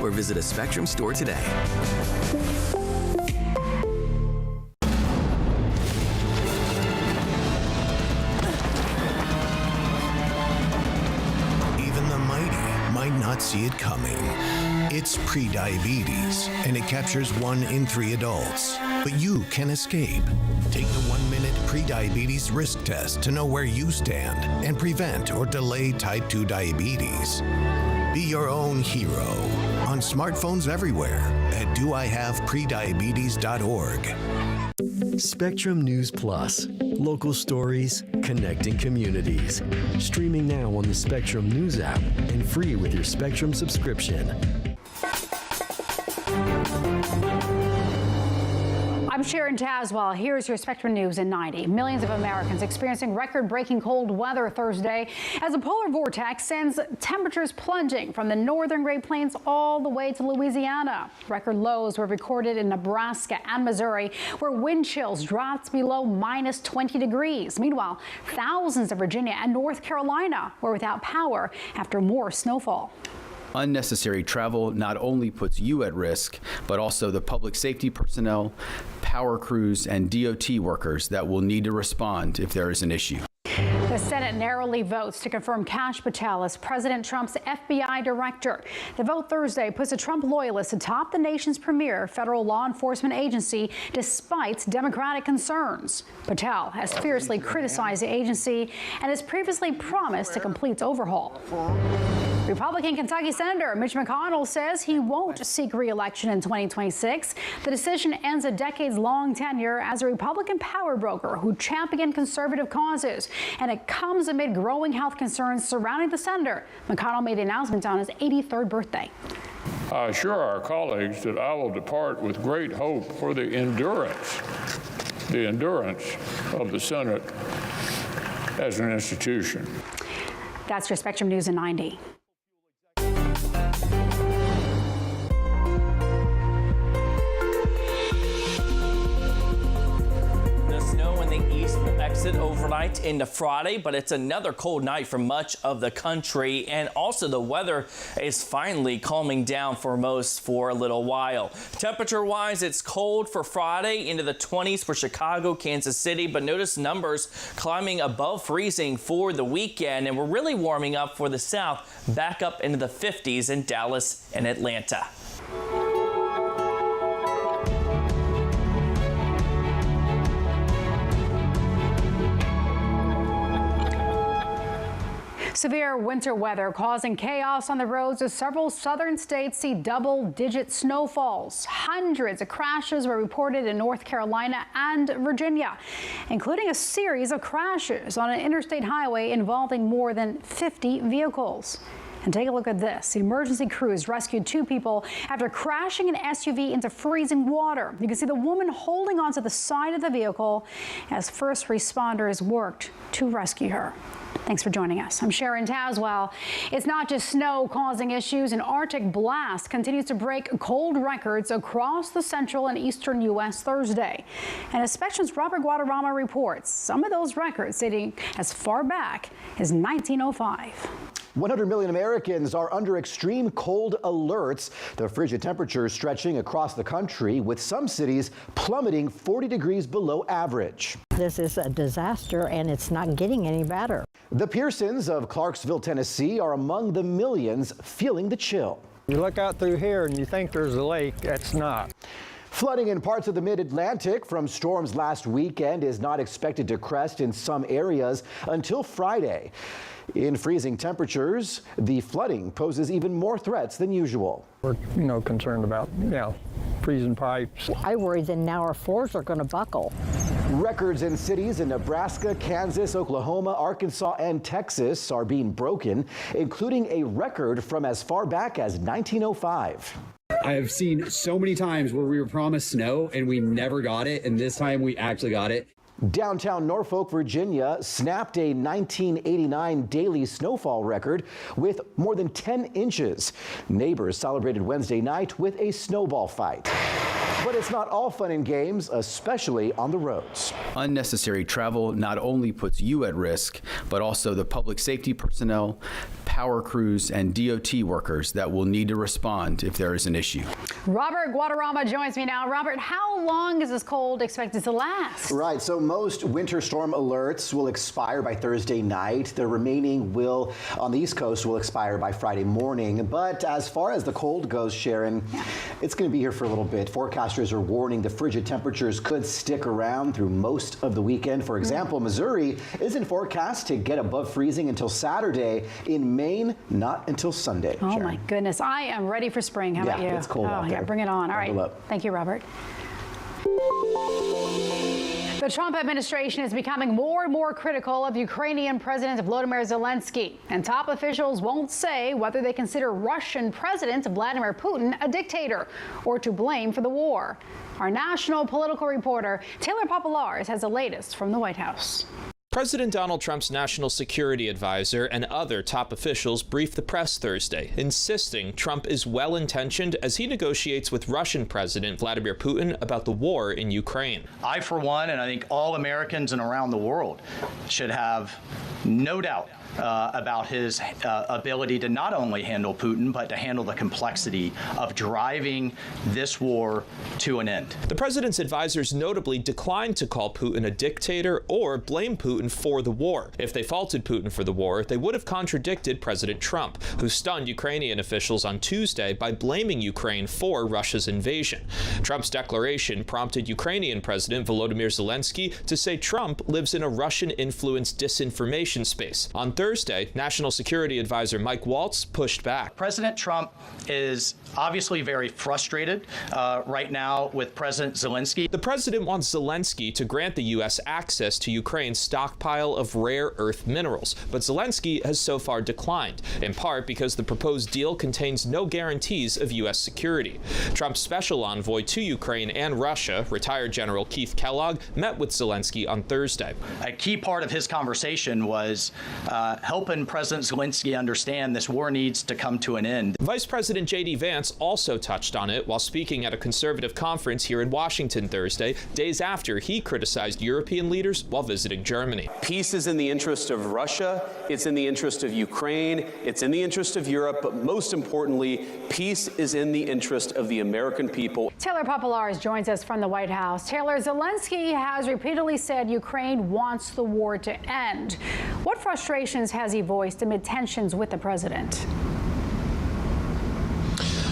or visit a Spectrum store today. Even the mighty might not see it coming. It's prediabetes, and it captures 1 in 3 adults. But you can escape. Take the 1-minute prediabetes risk test to know where you stand and prevent or delay type 2 diabetes. Be your own hero on smartphones everywhere at doihaveprediabetes.org. Spectrum News Plus. Local stories, connecting communities. Streaming now on the Spectrum News app and free with your Spectrum subscription. I'm Sharon Tazwell. Here's your Spectrum News in 90. Millions of Americans experiencing record-breaking cold weather Thursday as a polar vortex sends temperatures plunging from the northern Great Plains all the way to Louisiana. Record lows were recorded in Nebraska and Missouri, where wind chills dropped below minus 20 degrees. Meanwhile, thousands of Virginia and North Carolina were without power after more snowfall. Unnecessary travel not only puts you at risk, but also the public safety personnel, power crews, and DOT workers that will need to respond if there is an issue. The Senate narrowly votes to confirm Kash Patel as President Trump's FBI director. The vote Thursday puts a Trump loyalist atop the nation's premier federal law enforcement agency despite Democratic concerns. Patel has fiercely criticized the agency and has previously promised a complete overhaul. Republican Kentucky Senator Mitch McConnell says he won't seek re-election in 2026. The decision ends a decades-long tenure as a Republican power broker who championed conservative causes, and it comes amid growing health concerns surrounding the senator. McConnell made the announcement on his 83rd birthday. I assure our colleagues that I will depart with great hope for the endurance of the Senate as an institution. That's your Spectrum News in 90. Exit overnight into Friday, but it's another cold night for much of the country, and also the weather is finally calming down for most for a little while. Temperature-wise, it's cold for Friday, into the 20s for Chicago, Kansas City, but notice numbers climbing above freezing for the weekend, and we're really warming up for the south, back up into the 50s in Dallas and Atlanta. Severe winter weather causing chaos on the roads as several southern states see double-digit snowfalls. Hundreds of crashes were reported in North Carolina and Virginia, including a series of crashes on an interstate highway involving more than 50 vehicles. And take a look at this. Emergency crews rescued 2 people after crashing an SUV into freezing water. You can see the woman holding onto the side of the vehicle as first responders worked to rescue her. Thanks for joining us. I'm Sharon Tazwell. It's not just snow causing issues. An Arctic blast continues to break cold records across the central and eastern U.S. Thursday. And as Spectrum's Robert Guadarrama reports, some of those records dating as far back as 1905. 100 million Americans are under extreme cold alerts. The frigid temperatures stretching across the country, with some cities plummeting 40 degrees below average. This is a disaster, and it's not getting any better. The Pearsons of Clarksville, Tennessee, are among the millions feeling the chill. You look out through here and you think there's a lake. That's not. Flooding in parts of the mid-Atlantic from storms last weekend is not expected to crest in some areas until Friday. In freezing temperatures, the flooding poses even more threats than usual. We're, concerned about, freezing pipes. I worry that now our floors are going to buckle. Records in cities in Nebraska, Kansas, Oklahoma, Arkansas, and Texas are being broken, including a record from as far back as 1905. I have seen so many times where we were promised snow and we never got it, and this time we actually got it. Downtown Norfolk, Virginia snapped a 1989 daily snowfall record with more than 10 inches. Neighbors celebrated Wednesday night with a snowball fight. But it's not all fun and games, especially on the roads. Unnecessary travel not only puts you at risk, but also the public safety personnel, power crews, and DOT workers that will need to respond if there is an issue. Robert Guadarrama joins me now. Robert, how long is this cold expected to last? Right, so most winter storm alerts will expire by Thursday night. The remaining will, on the East Coast, will expire by Friday morning. But as far as the cold goes, Sharon, it's going to be here for a little bit. Forecasters are warning the frigid temperatures could stick around through most of the weekend. For example, Missouri isn't forecast to get above freezing until Saturday. In Maine, not until Sunday. Oh, Sharon. my goodness. I am ready for spring. How about you? It's cold out there. Yeah, bring it on. All right. Thank you, Robert. The Trump administration is becoming more and more critical of Ukrainian President Volodymyr Zelensky, and top officials won't say whether they consider Russian President Vladimir Putin a dictator or to blame for the war. Our national political reporter Taylor Populares has the latest from the White House. President Donald Trump's national security advisor and other top officials briefed the press Thursday, insisting Trump is well-intentioned as he negotiates with Russian President Vladimir Putin about the war in Ukraine. I, for one, and I think all Americans and around the world should have no doubt about his ability to not only handle Putin, but to handle the complexity of driving this war to an end. The president's advisors notably declined to call Putin a dictator or blame Putin for the war. If they faulted Putin for the war, they would have contradicted President Trump, who stunned Ukrainian officials on Tuesday by blaming Ukraine for Russia's invasion. Trump's declaration prompted Ukrainian President Volodymyr Zelensky to say Trump lives in a Russian-influenced disinformation space. On Thursday, National Security Advisor Mike Waltz pushed back. President Trump is obviously very frustrated right now with President Zelensky. The president wants Zelensky to grant the U.S. access to Ukraine's stockpile of rare earth minerals, but Zelensky has so far declined, in part because the proposed deal contains no guarantees of U.S. security. Trump's special envoy to Ukraine and Russia, retired General Keith Kellogg, met with Zelensky on Thursday. A key part of his conversation was helping President Zelensky understand this war needs to come to an end. Vice President J.D. Vance also touched on it while speaking at a conservative conference here in Washington Thursday, days after he criticized European leaders while visiting Germany. Peace is in the interest of Russia, it's in the interest of Ukraine, it's in the interest of Europe, but most importantly, peace is in the interest of the American people. Taylor Populares joins us from the White House. Taylor, Zelensky has repeatedly said Ukraine wants the war to end. What frustrations has he voiced amid tensions with the president?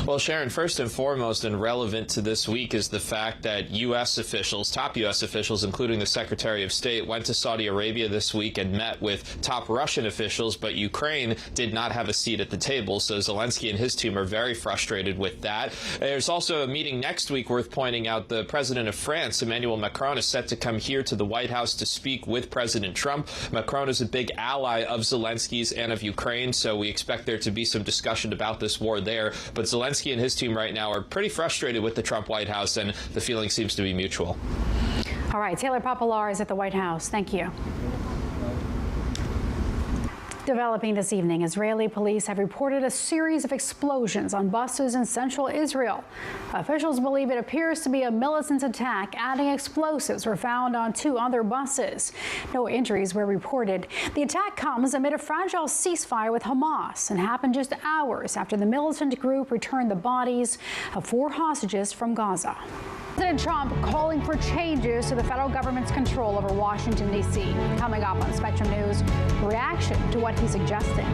Well, Sharon, first and foremost and relevant to this week is the fact that U.S. officials, top U.S. officials, including the Secretary of State, went to Saudi Arabia this week and met with top Russian officials, but Ukraine did not have a seat at the table. So Zelensky and his team are very frustrated with that. There's also a meeting next week worth pointing out. The president of France, Emmanuel Macron, is set to come here to the White House to speak with President Trump. Macron is a big ally of Zelensky's and of Ukraine, so we expect there to be some discussion about this war there. But Zelensky and his team right now are pretty frustrated with the Trump White House, and the feeling seems to be mutual. All right, Taylor Populares at the White House. Thank you. Developing this evening, Israeli police have reported a series of explosions on buses in central Israel. Officials believe it appears to be a militant attack. Adding explosives were found on 2 other buses. No injuries were reported. The attack comes amid a fragile ceasefire with Hamas and happened just hours after the militant group returned the bodies of 4 hostages from Gaza. President Trump calling for changes to the federal government's control over Washington, D.C. Coming up on Spectrum News, reaction to what he's suggesting.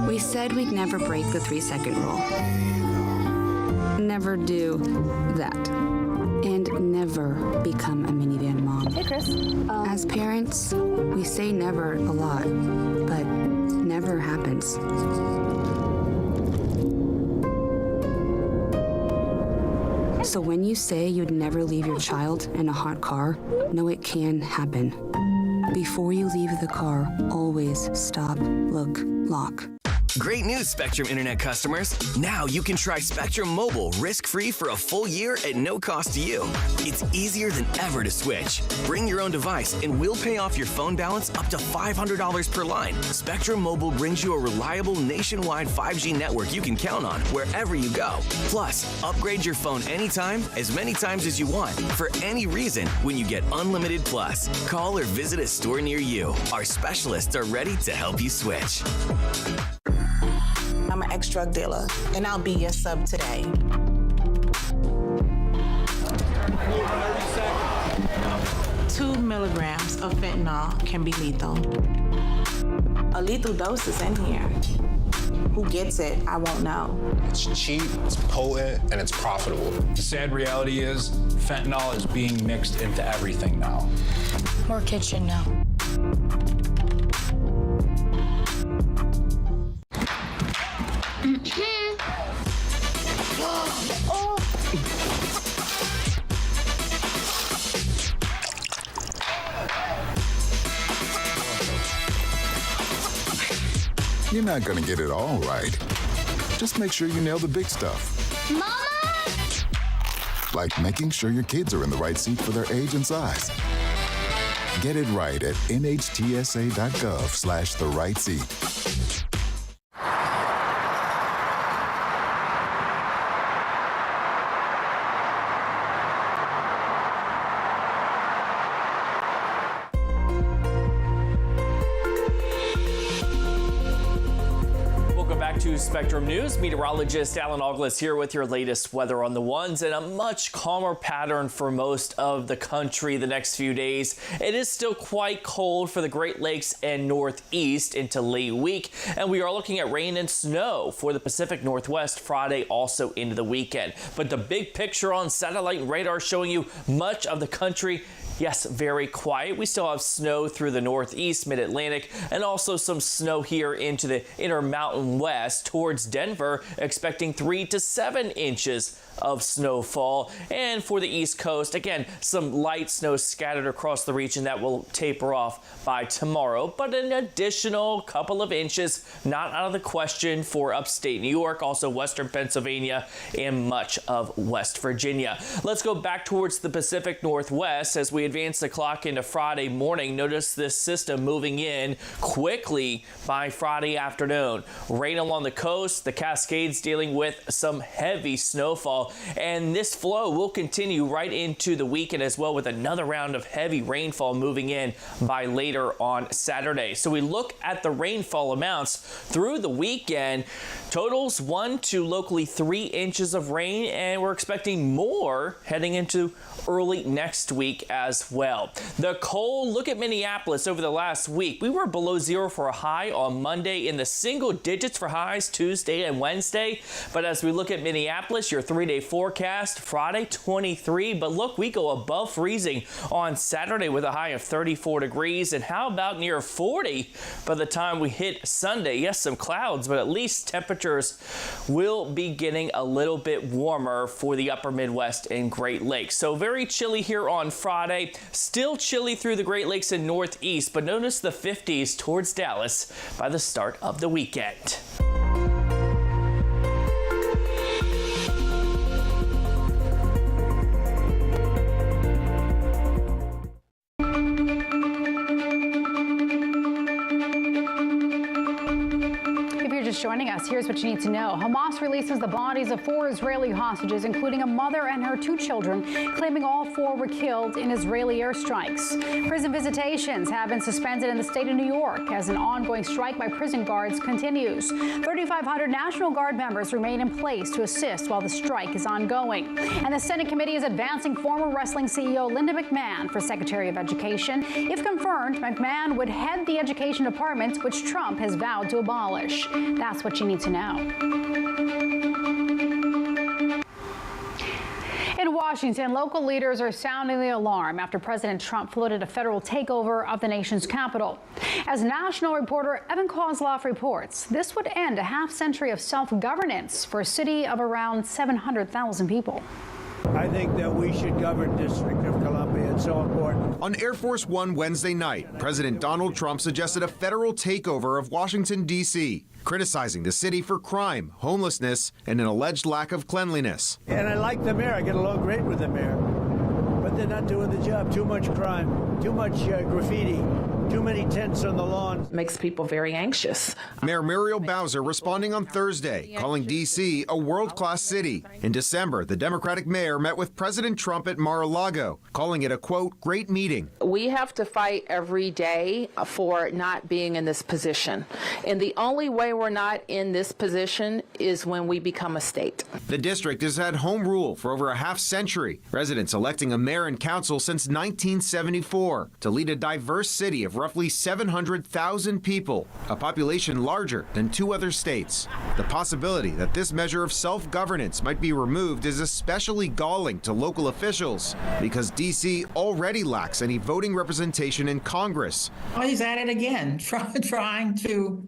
We said we'd never break the 3-second rule. Never do that. And never become a minivan mom. Hey, Chris. As parents, we say never a lot, but never happens. So when you say you'd never leave your child in a hot car, know it can happen. Before you leave the car, always stop, look, lock. Great news, Spectrum Internet customers. Now you can try Spectrum Mobile risk-free for a full year at no cost to you. It's easier than ever to switch. Bring your own device and we'll pay off your phone balance up to $500 per line. Spectrum Mobile brings you a reliable nationwide 5G network you can count on wherever you go. Plus, upgrade your phone anytime, as many times as you want, for any reason when you get Unlimited Plus. Call or visit a store near you. Our specialists are ready to help you switch. I'm an ex-drug dealer, and I'll be your sub today. 2 milligrams of fentanyl can be lethal. A lethal dose is in here. Who gets it, I won't know. It's cheap, it's potent, and it's profitable. The sad reality is fentanyl is being mixed into everything now. More kitchen now. You're not gonna get it all right. Just make sure you nail the big stuff. Mama! Like making sure your kids are in the right seat for their age and size. Get it right at nhtsa.gov/the-right-seat. Spectrum News. Meteorologist Alan Auglis here with your latest weather on the ones, and a much calmer pattern for most of the country the next few days. It is still quite cold for the Great Lakes and Northeast into late week, and we are looking at rain and snow for the Pacific Northwest Friday, also into the weekend. But the big picture on satellite and radar showing you much of the country, yes, very quiet. We still have snow through the Northeast, Mid-Atlantic, and also some snow here into the Intermountain West towards Denver, expecting 3 to 7 inches of snowfall. And for the East Coast, again, some light snow scattered across the region that will taper off by tomorrow, but an additional couple of inches not out of the question for upstate New York, also western Pennsylvania, and much of West Virginia. Let's go back towards the Pacific Northwest as we advance the clock into Friday morning. Notice this system moving in quickly by Friday afternoon. Rain along the coast, the Cascades dealing with some heavy snowfall, and this flow will continue right into the weekend as well, with another round of heavy rainfall moving in by later on Saturday. So we look at the rainfall amounts through the weekend. Totals 1 to locally 3 inches of rain, and we're expecting more heading into early next week as well. The cold, look at Minneapolis over the last week. We were below zero for a high on Monday, in the single digits for highs Tuesday and Wednesday. But as we look at Minneapolis, your 3-day forecast, Friday 23. But look, we go above freezing on Saturday with a high of 34 degrees. And how about near 40 by the time we hit Sunday? Yes, some clouds, but at least temperatures will be getting a little bit warmer for the upper Midwest and Great Lakes. So very chilly here on Friday, still chilly through the Great Lakes and Northeast, but notice the 50s towards Dallas by the start of the weekend. Just joining us, here's what you need to know. Hamas releases the bodies of 4 Israeli hostages, including a mother and her 2 children, claiming all 4 were killed in Israeli airstrikes. Prison visitations have been suspended in the state of New York as an ongoing strike by prison guards continues. 3,500 National Guard members remain in place to assist while the strike is ongoing. And the Senate committee is advancing former wrestling CEO Linda McMahon for Secretary of Education. If confirmed, McMahon would head the Education Department, which Trump has vowed to abolish. That's what you need to know. In Washington, local leaders are sounding the alarm after President Trump floated a federal takeover of the nation's capital. As national reporter Evan Kozloff reports, this would end a half-century of self-governance for a city of around 700,000 people. I think that we should govern District of Columbia it's so important. On Air Force One Wednesday night, President Donald Trump suggested a federal takeover of Washington, D.C., criticizing the city for crime, homelessness, and an alleged lack of cleanliness. And I like the mayor. I get along great with the mayor. But they're not doing the job. Too much crime, too much graffiti, too many tents on the lawn. Makes people very anxious. Mayor Muriel Bowser responding on Thursday, calling D.C. a world-class city. In December, the Democratic mayor met with President Trump at Mar-a-Lago, calling it a, quote, great meeting. We have to fight every day for not being in this position. And the only way we're not in this position is when we become a state. The district has had home rule for over a half century, residents electing a mayor and council since 1974 to lead a diverse city of roughly 700,000 people, a population larger than 2 other states. The possibility that this measure of self-governance might be removed is especially galling to local officials because D.C. already lacks any voting representation in Congress. Well, he's at it again, trying to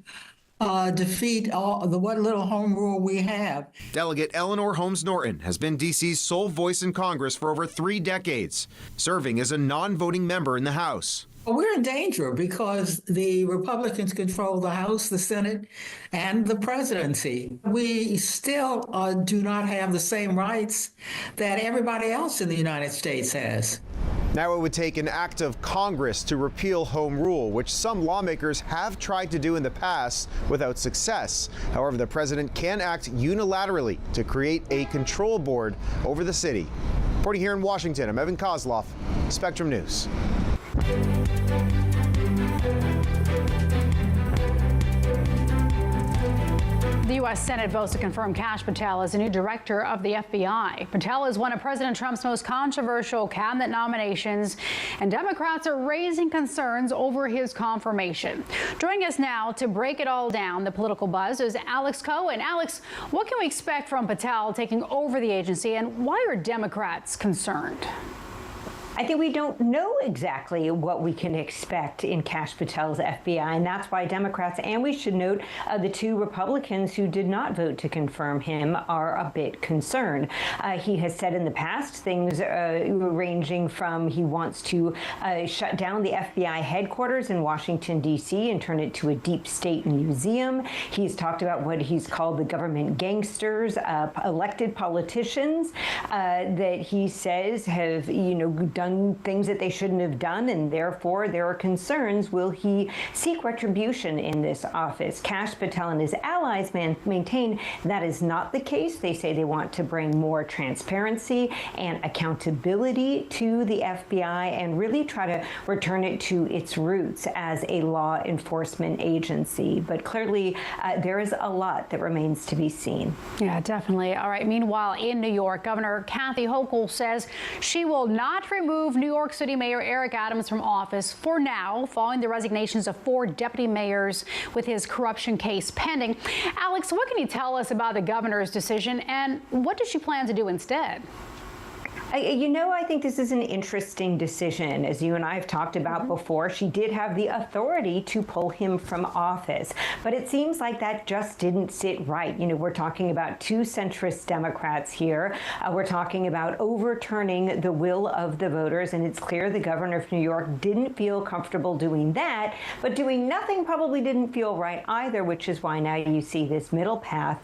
defeat what little home rule we have. Delegate Eleanor Holmes Norton has been D.C.'s sole voice in Congress for over 3 decades, serving as a non-voting member in the House. We're in danger because the Republicans control the House, the Senate, and the presidency. We still do not have the same rights that everybody else in the United States has. Now it would take an act of Congress to repeal home rule, which some lawmakers have tried to do in the past without success. However, the president can act unilaterally to create a control board over the city. Reporting here in Washington, I'm Evan Kozloff, Spectrum News. The U.S. Senate votes to confirm Kash Patel as the new director of the FBI. Patel is one of President Trump's most controversial cabinet nominations, and Democrats are raising concerns over his confirmation. Joining us now to break it all down, the political buzz, is Alex Cohen. Alex, what can we expect from Patel taking over the agency, and why are Democrats concerned? I think we don't know exactly what we can expect in Kash Patel's FBI, and that's why Democrats, and we should note the 2 Republicans who did not vote to confirm him, are a bit concerned. He has said in the past things ranging from he wants to shut down the FBI headquarters in Washington, D.C. and turn it to a deep state museum. He's talked about what he's called the government gangsters, elected politicians that he says have, done things that they shouldn't have done, and therefore there are concerns. Will he seek retribution in this office? Kash Patel and his allies maintain that is not the case. They say they want to bring more transparency and accountability to the FBI and really try to return it to its roots as a law enforcement agency. But clearly, there is a lot that remains to be seen. Yeah, definitely. All right. Meanwhile, in New York, Governor Kathy Hochul says she will not remove New York City Mayor Eric Adams from office for now, following the resignations of 4 deputy mayors with his corruption case pending. Alex, what can you tell us about the governor's decision, and what does she plan to do instead? I think this is an interesting decision. As you and I have talked about before, she did have the authority to pull him from office. But it seems like that just didn't sit right. We're talking about 2 centrist Democrats here. We're talking about overturning the will of the voters. And it's clear the governor of New York didn't feel comfortable doing that. But doing nothing probably didn't feel right either, which is why now you see this middle path.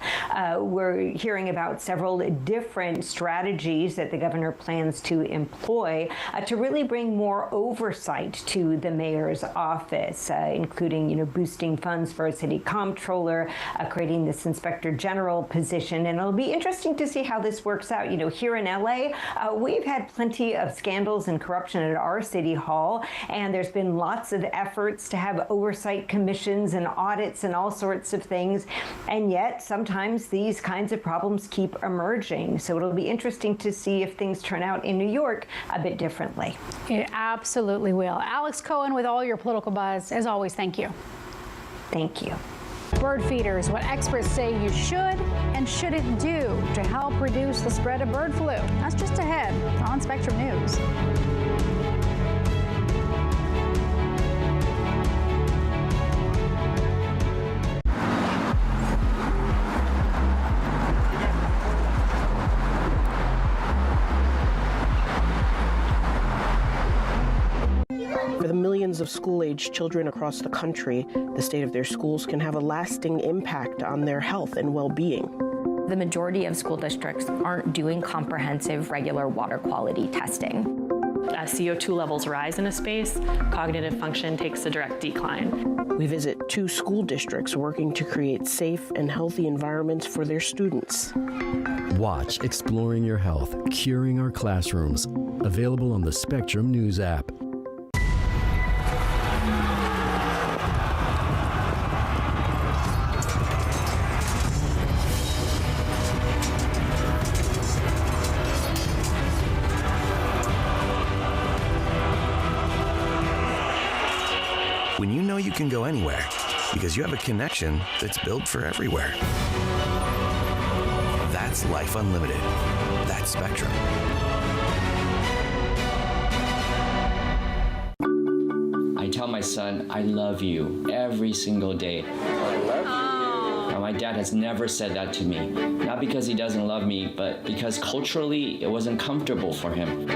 We're hearing about several different strategies that the governor plans to employ to really bring more oversight to the mayor's office, including, boosting funds for a city comptroller, creating this inspector general position. And it'll be interesting to see how this works out. Here in LA, we've had plenty of scandals and corruption at our city hall, and there's been lots of efforts to have oversight commissions and audits and all sorts of things. And yet sometimes these kinds of problems keep emerging. So it'll be interesting to see if things turn out in New York a bit differently. It absolutely will. Alex Cohen with all your political buzz. As always, thank you. Thank you. Bird feeders, what experts say you should and shouldn't do to help reduce the spread of bird flu. That's just ahead on Spectrum News. millions of school-aged children across the country, the state of their schools can have a lasting impact on their health and well-being. The majority of school districts aren't doing comprehensive regular water quality testing. As CO2 levels rise in a space, cognitive function takes a direct decline. We visit 2 school districts working to create safe and healthy environments for their students. Watch Exploring Your Health, Curing Our Classrooms. Available on the Spectrum News app. When you know you can go anywhere because you have a connection that's built for everywhere. That's life unlimited. That's Spectrum. I tell my son, I love you every single day. I love you. Now, my dad has never said that to me. Not because he doesn't love me, but because culturally it wasn't comfortable for him.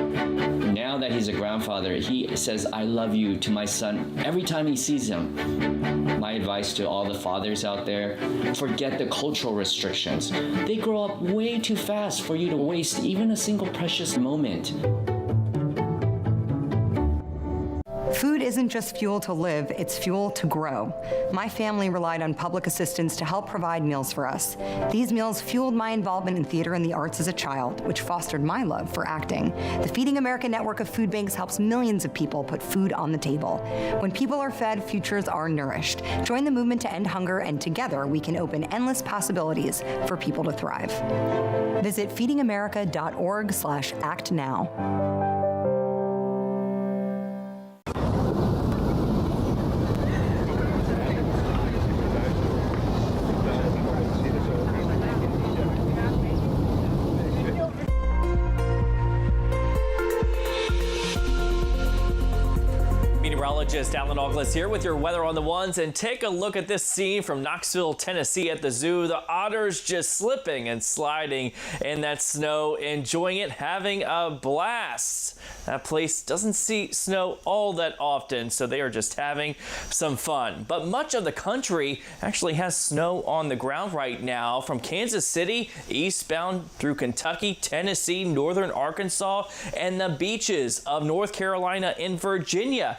Now that he's a grandfather, he says, I love you to my son every time he sees him. My advice to all the fathers out there, forget the cultural restrictions. They grow up way too fast for you to waste even a single precious moment. Food isn't just fuel to live, it's fuel to grow. My family relied on public assistance to help provide meals for us. These meals fueled my involvement in theater and the arts as a child, which fostered my love for acting. The Feeding America network of food banks helps millions of people put food on the table. When people are fed, futures are nourished. Join the movement to end hunger, and together we can open endless possibilities for people to thrive. Visit feedingamerica.org/actnow. Meteorologist Alan Douglas here with your weather on the ones, and take a look at this scene from Knoxville, Tennessee at the zoo. The otters just slipping and sliding in that snow, enjoying it, having a blast. That place doesn't see snow all that often, so they are just having some fun. But much of the country actually has snow on the ground right now, from Kansas City eastbound through Kentucky, Tennessee, northern Arkansas, and the beaches of North Carolina and Virginia.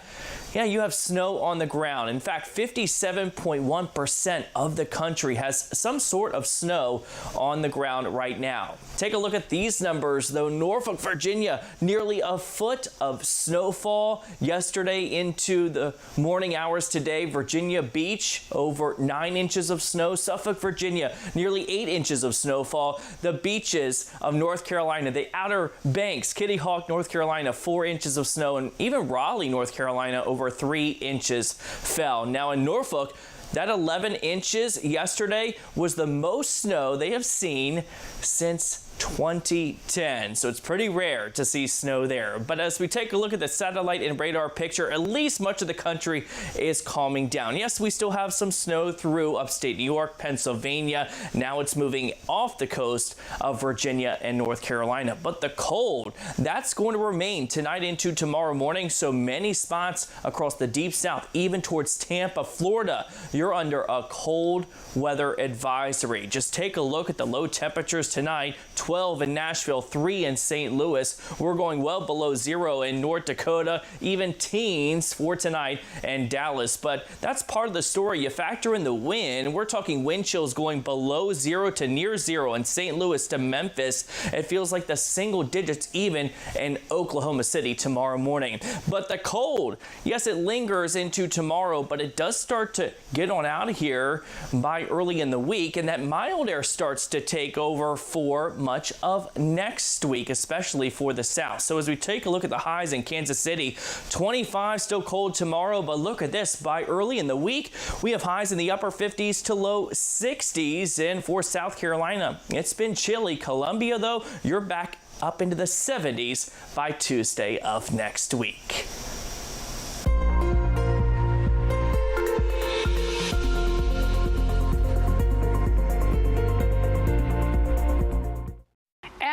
Yeah, you have snow on the ground. In fact, 57.1% of the country has some sort of snow on the ground right now. Take a look at these numbers, though. Norfolk, Virginia, nearly a foot of snowfall yesterday into the morning hours today. Virginia Beach, over 9 inches of snow. Suffolk, Virginia, nearly 8 inches of snowfall. The beaches of North Carolina, the Outer Banks, Kitty Hawk, North Carolina, 4 inches of snow, and even Raleigh, North Carolina, over 3 inches fell. Now in Norfolk, that 11 inches yesterday was the most snow they have seen since 2010. So it's pretty rare to see snow there. But as we take a look at the satellite and radar picture, at least much of the country is calming down. Yes, we still have some snow through upstate New York, Pennsylvania. Now it's moving off the coast of Virginia and North Carolina. But the cold, that's going to remain tonight into tomorrow morning. So many spots across the deep south, even towards Tampa, Florida, you're under a cold weather advisory. Just take a look at the low temperatures tonight. 12 in Nashville, 3 in St. Louis. We're going well below 0 in North Dakota, even teens for tonight in Dallas. But that's part of the story. You factor in the wind. We're talking wind chills going below 0 to near 0 in St. Louis to Memphis. It feels like the single digits even in Oklahoma City tomorrow morning. But the cold, yes, it lingers into tomorrow, but it does start to get on out of here by early in the week, and that mild air starts to take over for much of next week, especially for the south. So as we take a look at the highs in Kansas City, 25, still cold tomorrow, but look at this. By early in the week, we have highs in the upper 50s to low 60s. And for South Carolina, it's been chilly. Columbia, though, you're back up into the 70s by Tuesday of next week.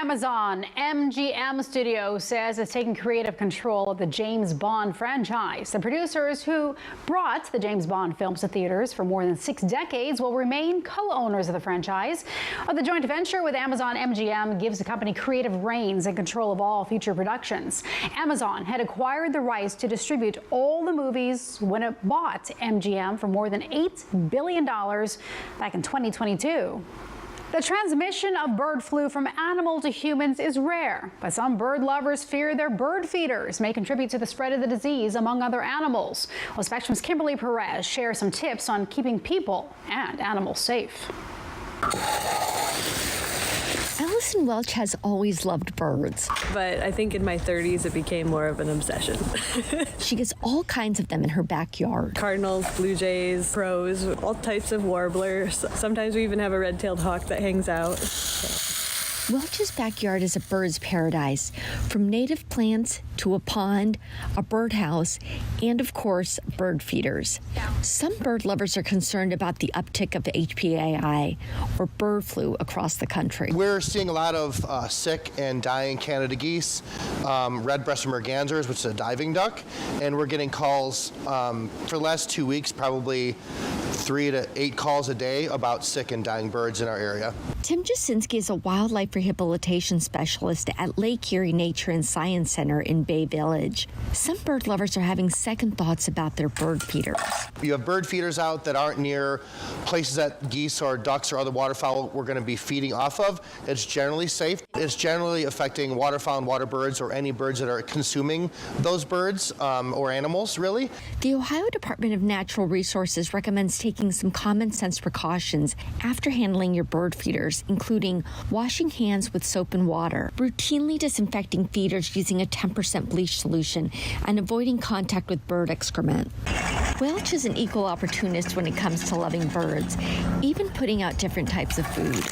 Amazon MGM Studios says it's taking creative control of the James Bond franchise. The producers who brought the James Bond films to theaters for more than 6 decades will remain co-owners of the franchise. The joint venture with Amazon MGM gives the company creative reins and control of all future productions. Amazon had acquired the rights to distribute all the movies when it bought MGM for more than $8 billion back in 2022. The transmission of bird flu from animal to humans is rare, but some bird lovers fear their bird feeders may contribute to the spread of the disease among other animals. Well, Spectrum's Kimberly Perez shares some tips on keeping people and animals safe. Allison Welch has always loved birds. But I think in my 30s it became more of an obsession. She gets all kinds of them in her backyard. Cardinals, blue jays, crows, all types of warblers. Sometimes we even have a red-tailed hawk that hangs out. Welch's backyard is a bird's paradise, from native plants to a pond, a birdhouse, and of course, bird feeders. Some bird lovers are concerned about the uptick of the HPAI, or bird flu, across the country. We're seeing a lot of sick and dying Canada geese, red-breasted mergansers, which is a diving duck, and we're getting calls for the last 2 weeks, probably 3 to 8 calls a day about sick and dying birds in our area. Tim Jasinski is a wildlife rehabilitation specialist at Lake Erie Nature and Science Center in Bay Village. Some bird lovers are having second thoughts about their bird feeders. You have bird feeders out that aren't near places that geese or ducks or other waterfowl we're going to be feeding off of. It's generally safe. It's generally affecting waterfowl and water birds or any birds that are consuming those birds or animals, really. The Ohio Department of Natural Resources recommends taking some common sense precautions after handling your bird feeders, including washing hands with soap and water, routinely disinfecting feeders using a 10% bleach solution, and avoiding contact with bird excrement. Welch is an equal opportunist when it comes to loving birds, even putting out different types of food.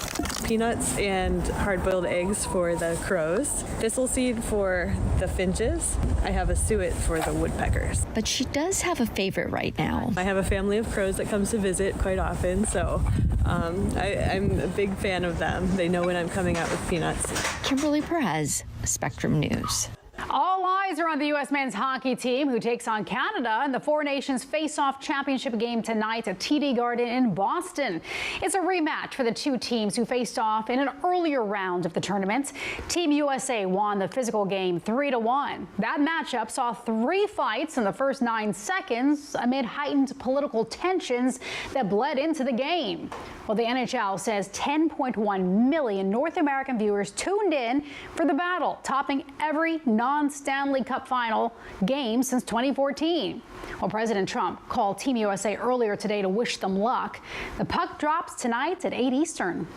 Peanuts and hard-boiled eggs for the crows, thistle seed for the finches. I have a suet for the woodpeckers. But she does have a favorite right now. I have a family of crows that comes to visit quite often, so I'm a big fan of them. They know when I'm coming out with peanuts. Kimberly Perez, Spectrum News. All eyes are on the U.S. men's hockey team, who takes on Canada in the Four Nations Face-Off Championship game tonight at TD Garden in Boston. It's a rematch for the two teams who faced off in an earlier round of the tournament. Team USA won the physical game 3-1. That matchup saw 3 fights in the first 9 seconds amid heightened political tensions that bled into the game. Well, the NHL says 10.1 million North American viewers tuned in for the battle, topping every non-Stanley Cup final game since 2014. Well, President Trump called Team USA earlier today to wish them luck. The puck drops tonight at 8 Eastern.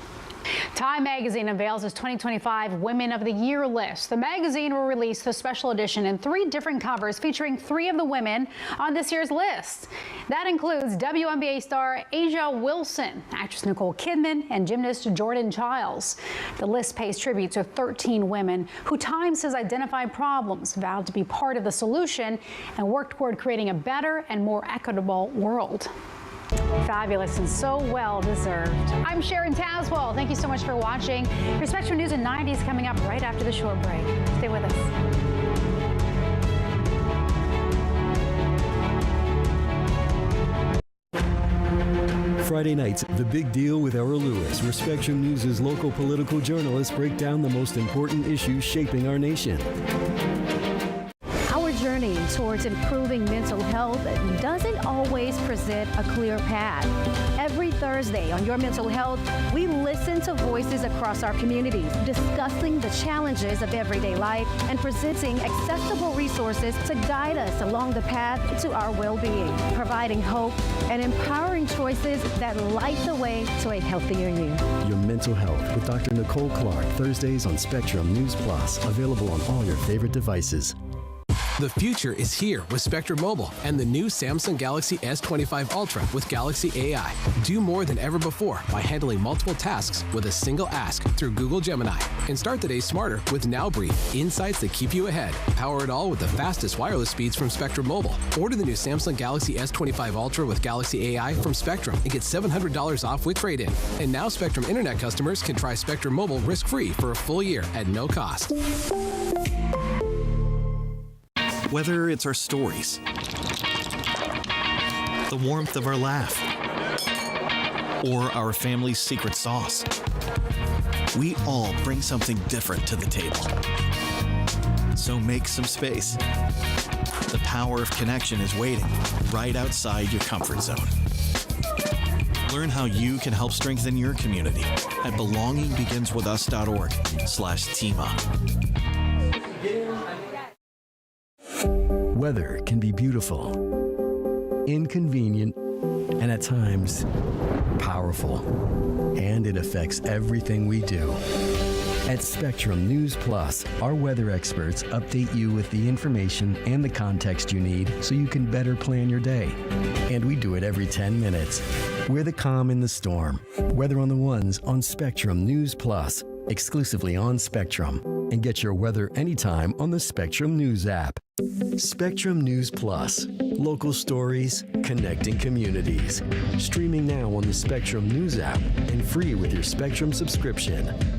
Time Magazine unveils its 2025 Women of the Year list. The magazine will release the special edition in 3 different covers featuring 3 of the women on this year's list. That includes WNBA star A'ja Wilson, actress Nicole Kidman, and gymnast Jordan Childs. The list pays tribute to 13 women who Time says identified problems, vowed to be part of the solution, and worked toward creating a better and more equitable world. Fabulous and so well deserved. I'm Sharon Tazwell. Thank you so much for watching. Your Spectrum News in 90 is coming up right after the short break. Stay with us. Friday nights, The Big Deal with Errol Lewis, where Spectrum News' local political journalists break down the most important issues shaping our nation. Our journey towards improving mental health doesn't always present a clear path. Every Thursday on Your Mental Health, we listen to voices across our communities, discussing the challenges of everyday life and presenting accessible resources to guide us along the path to our well-being, providing hope and empowering choices that light the way to a healthier you. Your Mental Health with Dr. Nicole Clark, Thursdays on Spectrum News Plus, available on all your favorite devices. The future is here with Spectrum Mobile and the new Samsung Galaxy S25 Ultra with Galaxy AI. Do more than ever before by handling multiple tasks with a single ask through Google Gemini. And start the day smarter with Now Breathe, insights that keep you ahead. Power it all with the fastest wireless speeds from Spectrum Mobile. Order the new Samsung Galaxy S25 Ultra with Galaxy AI from Spectrum and get $700 off with trade-in. And now Spectrum Internet customers can try Spectrum Mobile risk-free for a full year at no cost. Whether it's our stories, the warmth of our laugh, or our family's secret sauce, we all bring something different to the table. So make some space. The power of connection is waiting right outside your comfort zone. Learn how you can help strengthen your community at belongingbeginswithus.org/teamup. Weather can be beautiful, inconvenient, and at times powerful. And it affects everything we do. At Spectrum News Plus, our weather experts update you with the information and the context you need so you can better plan your day. And we do it every 10 minutes. We're the calm in the storm. Weather on the Ones on Spectrum News Plus, exclusively on Spectrum. And get your weather anytime on the Spectrum News app. Spectrum News Plus. Local stories, connecting communities. Streaming now on the Spectrum News app and free with your Spectrum subscription.